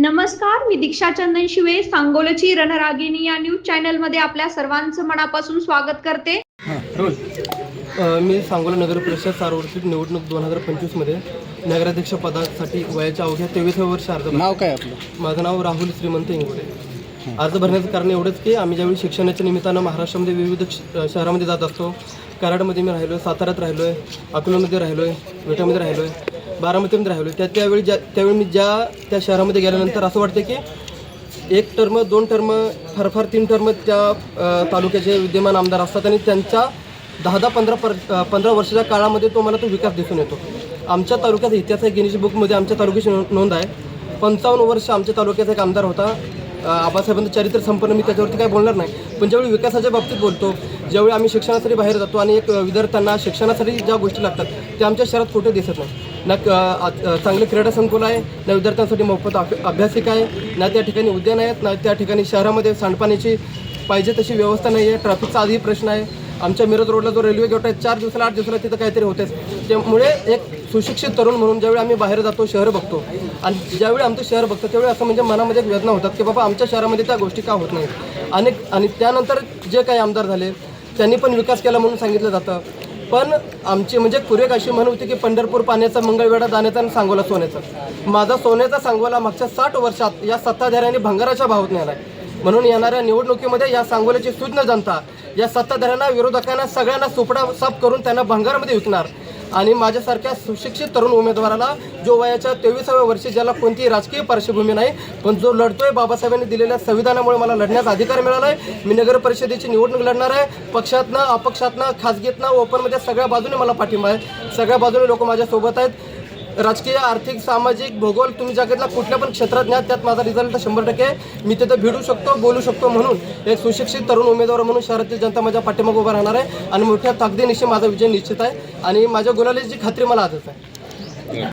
नमस्कार, मी दीक्षा चंदन शिवे, सांगोलची रणरागिणी या न्यूज चॅनलमध्ये आपल्या सर्वांचं मनापासून स्वागत करते. मी सांगोला नगर परिषद सार्वत्रिक निवडणूक 2025 मध्ये नगराध्यक्ष पदासाठी वयाच्या अवघ्या 23व्या वर्षी अर्ज. नाव काय आपलं? माझं नाव राहुल श्रीमंत इंगोले. अर्ज भरण्याचं कारण एवढंच की आम्ही ज्यावेळी शिक्षणाच्या निमित्तानं महाराष्ट्रामध्ये विविध शहरामध्ये जात असतो. कराडमध्ये मी राहिलो आहे, साताऱ्यात राहिलो आहे, अकोल्यामध्ये राहिलो आहे, विटामध्ये राहिलो आहे, बारामतीमध्ये राहिलो आहे. त्यावेळी मी त्या शहरामध्ये गेल्यानंतर असं वाटतं की एक टर्म, 2 टर्म, फार 3 टर्म त्या तालुक्याचे विद्यमान आमदार असतात आणि त्यांच्या 10-15 वर्षाच्या काळामध्ये तो विकास दिसून येतो. आमच्या तालुक्याचा इतिहास आहे, गिनीज बुकमध्ये आमच्या तालुक्याची नोंद आहे. 55 वर्ष आमच्या तालुक्याचा एक आमदार होता, आबासाहेबांचं चरित्र संपन्न, मी त्याच्यावरती काय बोलणार नाही. पण ज्यावेळी विकासाच्या बाबतीत बोलतो, ज्यावेळी आम्ही शिक्षणासाठी बाहेर जातो आणि एक विद्यार्थ्यांना शिक्षणासाठी ज्या गोष्टी लागतात त्या आमच्या शहरात कुठे दिसत नाही. ना चांगले क्रीडा संकुल आहे, ना विद्यार्थ्यांसाठी मोफत अभ्यासिका आहे, ना त्या ठिकाणी उद्यान आहेत, ना त्या ठिकाणी शहरामध्ये सांडपाण्याची पाहिजे तशी व्यवस्था नाही आहे. ट्रॅफिकचा आधी प्रश्न आहे. आमच्या मिरज रोडला जो रेल्वे गेट आहे 4 दिवसाला 8 दिवसाला तिथं काहीतरी होतेच. त्यामुळे एक सुशिक्षित तरुण म्हणून ज्यावेळी आम्ही बाहेर जातो, शहर बघतो आणि ज्यावेळी आमचं शहर बघतो त्यावेळी असं म्हणजे मनामध्ये एक वेदना होतात की बाबा आमच्या शहरामध्ये त्या गोष्टी का होत नाहीत. आणि त्यानंतर जे काही आमदार झाले त्यांनी पण विकास केला म्हणून सांगितलं जातं. पण आमची म्हणजे पूर्वी अशी म्हण होती की पंढरपूर पाण्याचा, मंगळवेढा दाण्याचा आणि सांगोला सोन्याचा. माझा सोन्याचा सांगोला मागच्या 60 वर्षात या सत्ताधाऱ्यांनी भंगाराच्या भावात नेला आहे. म्हणून येणाऱ्या निवडणुकीमध्ये या सांगोल्याची सुज्ञ जनता या सत्ताधाऱ्यांना, विरोधकांना, सगळ्यांना सुपडा साफ करून त्यांना भंगारामध्ये विकणार. आणि माझ्यासारख्या सुशिक्षित तरुण उमेदवाराला, जो वयाच्या 23व्या वर्षी, ज्याला कोणतीही राजकीय पार्श्वभूमी नाही, पण जो लढतोय बाबासाहेबांनी दिलेल्या संविधानामुळे मला लढण्याचा अधिकार मिळाला आहे. मी नगर परिषदेची निवडणूक लढणार आहे. पक्षातनं, अपक्षातनं, खासगीतनं, ओपनमध्ये सगळ्या बाजूने मला पाठिंबा आहे. सगळ्या बाजूने लोक माझ्यासोबत आहेत. राजकीय, आर्थिक, सामाजिक, भूगोल, तुम्ही जगातल्या कुठल्या पण क्षेत्रात न्या, त्यात माझा रिझल्ट 100% आहे. मी तिथं भिडू शकतो, बोलू शकतो. म्हणून एक सुशिक्षित तरुण उमेदवार म्हणून शहरातील जनता माझ्या पाठीमागे उभा राहणार आहे आणि मोठ्या ताकदीनिशी माझा विजय निश्चित आहे आणि माझ्या गुलालाची खात्री मला आजच आहे.